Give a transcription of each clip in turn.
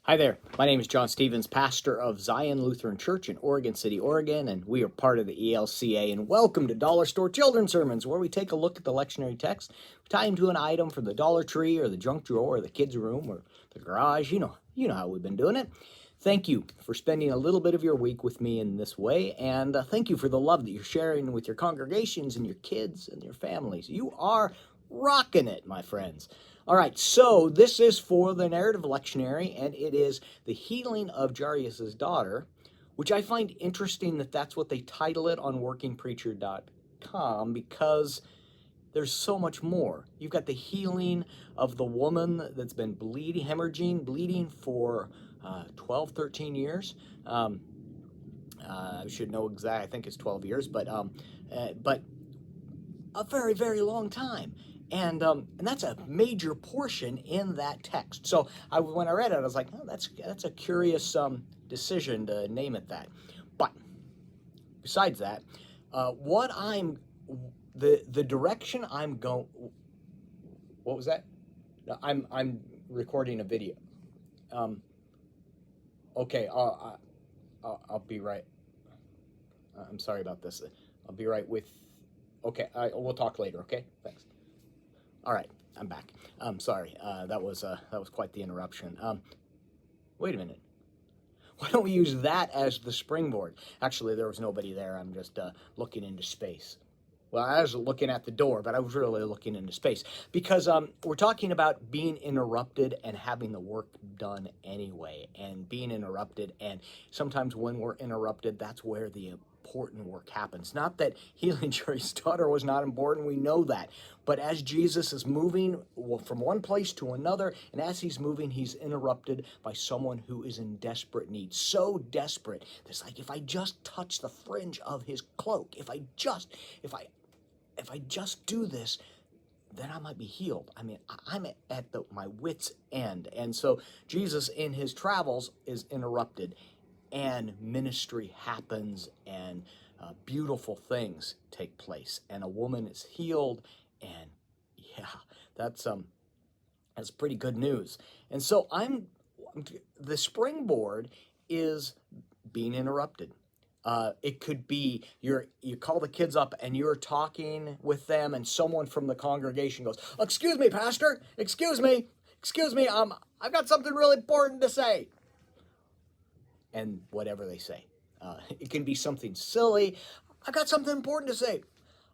Hi there. My name is John Stevens, pastor of Zion Lutheran Church in Oregon City, Oregon, and we are part of the ELCA. And welcome to Dollar Store Children's Sermons, where we take a look at the lectionary text, tie into an item from the Dollar Tree or the junk drawer or the kids' room or the garage. You know how we've been doing it. Thank you for spending a little bit of your week with me in this way, and thank you for the love that you're sharing with your congregations and your kids and your families. You are rocking it, my friends. All right, so this is for the narrative lectionary, and it is the healing of Jarius' daughter, which I find interesting that that's what they title it on workingpreacher.com, because there's so much more. You've got the healing of the woman that's been hemorrhaging, bleeding for 12, 13 years. I should know exactly, I think it's 12 years, but a very, very long time. And that's a major portion in that text. So when I read it, I was like, oh, that's a curious decision to name it that. But besides that, the direction I'm going. What was that? I'm recording a video. Okay, I'll be right. I'm sorry about this. I'll be right with. Okay, we'll talk later. Okay, thanks. All right, I'm back. Sorry, that was quite the interruption. Wait a minute. Why don't we use that as the springboard? Actually, there was nobody there. I'm just looking into space. Well, I was looking at the door, but I was really looking into space because we're talking about being interrupted and having the work done anyway, and being interrupted. And sometimes when we're interrupted, that's where the important work happens. Not that healing Jerry's daughter was not important, we know that. But as Jesus is moving from one place to another, and as he's moving, he's interrupted by someone who is in desperate need. So desperate, it's like, if I just touch the fringe of his cloak, if I just do this, then I might be healed. I mean, I'm at my wit's end. And so Jesus, in his travels, is interrupted, and ministry happens, and beautiful things take place, and a woman is healed, and yeah, that's pretty good news. And so the springboard is being interrupted. It could be you call the kids up and you're talking with them, and someone from the congregation goes, "Excuse me, Pastor, excuse me, I've got something really important to say." And whatever they say. It can be something silly. "I've got something important to say.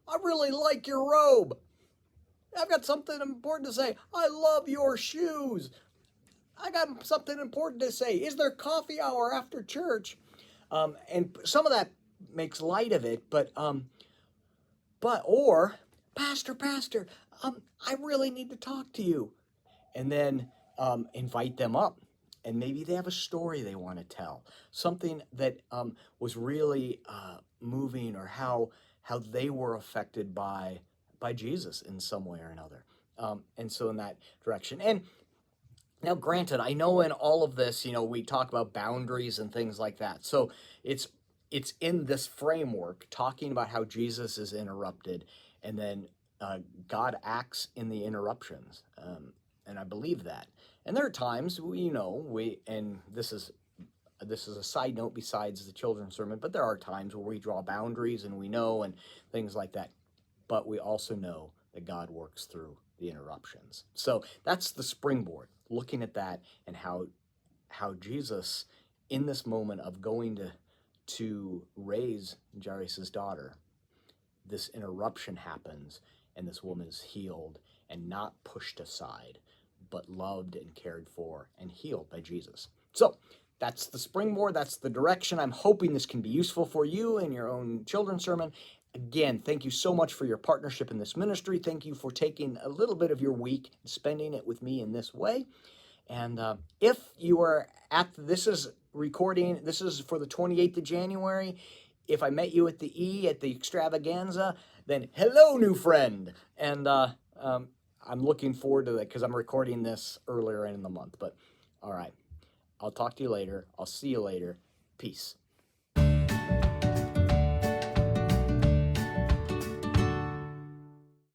I really like your robe. I've got something important to say. I love your shoes. I got something important to say. Is there coffee hour after church?" And some of that makes light of it, or, Pastor, I really need to talk to you. And then invite them up. And maybe they have a story they want to tell, something that was really moving, or how they were affected by Jesus in some way or another. And so in that direction. And now, granted, I know in all of this, we talk about boundaries and things like that. So it's in this framework, talking about how Jesus is interrupted, and then God acts in the interruptions. And I believe that. And there are times and this is a side note besides the children's sermon, but there are times where we draw boundaries, and we know, and things like that. But we also know that God works through the interruptions. So that's the springboard, looking at that, and how Jesus, in this moment of going to raise Jairus' daughter, this interruption happens, and this woman is healed, and not pushed aside, but loved and cared for and healed by Jesus. So that's the springboard. That's the direction. I'm hoping this can be useful for you in your own children's sermon. Again, thank you so much for your partnership in this ministry. Thank you for taking a little bit of your week and spending it with me in this way. And if you are this is for the 28th of January. If I met you at the at the extravaganza, then hello, new friend. And I'm looking forward to that, because I'm recording this earlier in the month. But all right, I'll talk to you later. I'll see you later. Peace.